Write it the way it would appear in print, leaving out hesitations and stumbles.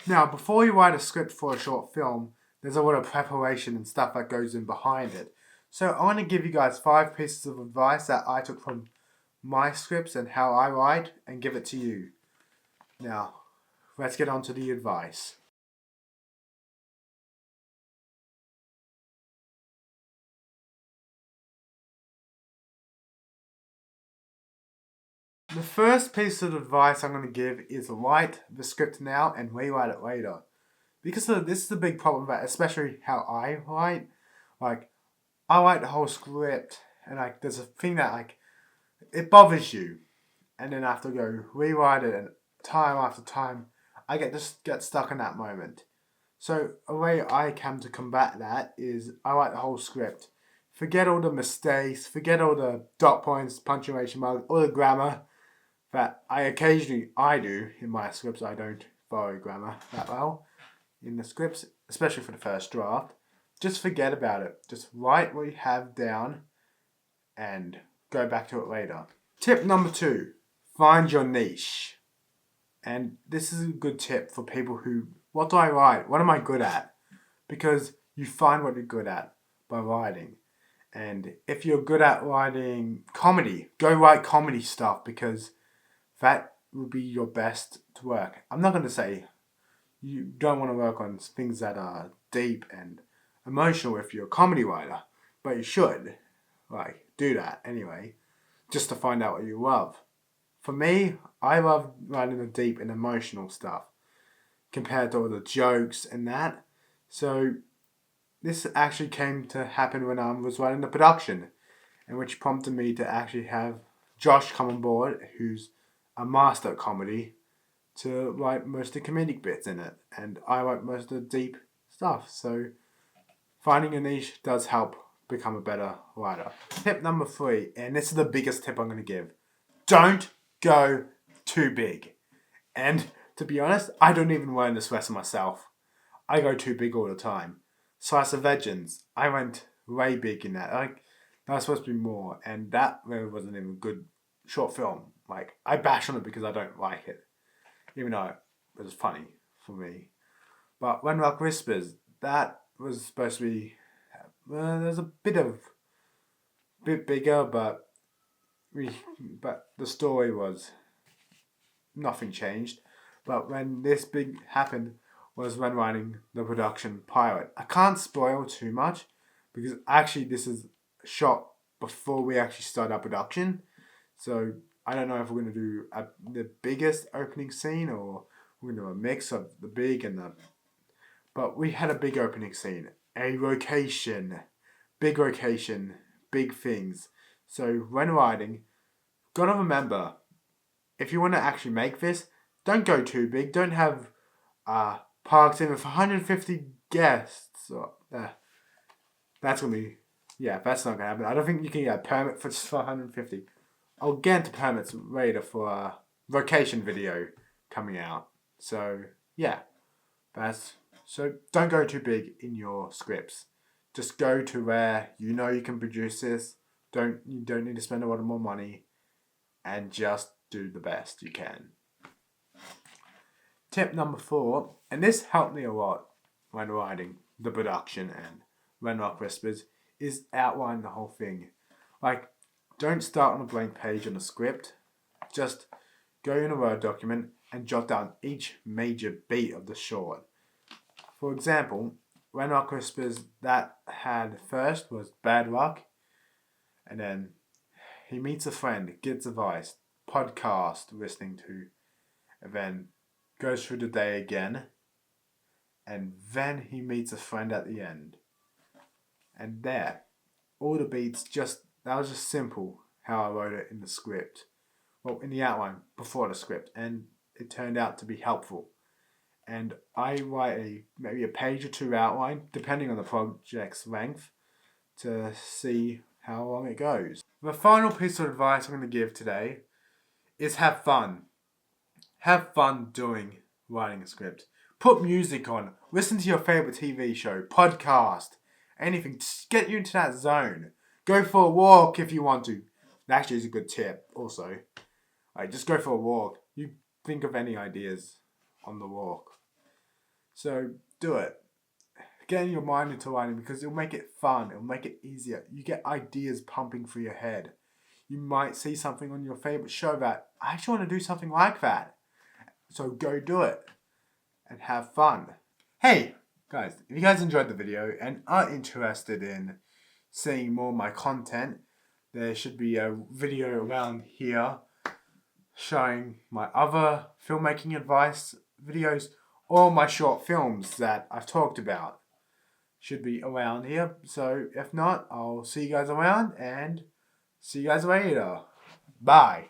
Now, before you write a script for a short film, there's a lot of preparation and stuff that goes in behind it. So I want to give you guys 5 pieces of advice that I took from my scripts and how I write and give it to you. Now, let's get on to the advice. The first piece of advice I'm going to give is write the script now and rewrite it later. Because this is a big problem about, especially how I write. Like, I write the whole script and there's a thing that it bothers you. And then I have to go rewrite it, and time after time, I get stuck in that moment. So a way I come to combat that is I write the whole script. Forget all the mistakes, forget all the dot points, punctuation marks, all the grammar that I do in my scripts. I don't follow grammar that well in the scripts, especially for the first draft. Just forget about it. Just write what you have down and go back to it later. Tip number 2, find your niche. And this is a good tip for people who, what do I write? What am I good at? Because you find what you're good at by writing. And if you're good at writing comedy, go write comedy stuff, because that will be your best to work. I'm not going to say you don't want to work on things that are deep and emotional if you're a comedy writer, but you should do that anyway, just to find out what you love. For me, I love writing the deep and emotional stuff compared to all the jokes and that. So this actually came to happen when I was writing the production, and which prompted me to actually have Josh come on board, who's a master at comedy, to write most of the comedic bits in it, and I write most of the deep stuff. So finding a niche does help become a better writer. Tip number 3, and this is the biggest tip I'm going to give: don't go too big. And to be honest, I don't even learn this lesson myself. I go too big all the time. Slice of Legends, I went way big in that. That was supposed to be more, and that really wasn't even a good short film. I bash on it because I don't like it, even though it was funny for me. But When Rock Whispers, that was supposed to be, there's a bit bigger, but the story was, nothing changed. But when this big happened was when writing the production pilot. I can't spoil too much because actually this is shot before we actually start our production. So I don't know if we're going to do the biggest opening scene or we're going to do a mix of the big and the... But we had a big opening scene. A location. Big location. Big things. So when writing, gotta remember, if you want to actually make this, don't go too big. Don't have parks in with 150 guests. That's going to be... Yeah, that's not going to happen. I don't think you can get a permit for just for 150. I'll get into permits later for a vocation video coming out. So, yeah. So don't go too big in your scripts. Just go to where you know you can produce this. You don't need to spend a lot more money. And just do the best you can. Tip number 4, and this helped me a lot when writing the production and When Rock Whispers, is outline the whole thing. Don't start on a blank page on a script. Just go in a Word document and jot down each major beat of the short. For example, When Rock Whispers, that had first was bad luck, and then he meets a friend, gets advice, podcast listening to, and then goes through the day again, and then he meets a friend at the end. And there, all the beats that was just simple how I wrote it in the script. Well, in the outline before the script, and it turned out to be helpful. And I write maybe a page or 2 outline, depending on the project's length, to see how long it goes. The final piece of advice I'm going to give today is have fun. Have fun doing writing a script. Put music on. Listen to your favorite TV show, podcast, anything. Just get you into that zone. Go for a walk if you want to. That actually is a good tip also. Just go for a walk. You think of any ideas on the walk. So do it. Get your mind into writing because it'll make it fun. It'll make it easier. You get ideas pumping through your head. You might see something on your favorite show that I actually want to do something like that. So go do it and have fun. Hey, guys, if you guys enjoyed the video and are interested in seeing more of my content, there should be a video around here showing my other filmmaking advice videos or my short films that I've talked about. Should be around here. So if not, I'll see you guys around and see you guys later. Bye.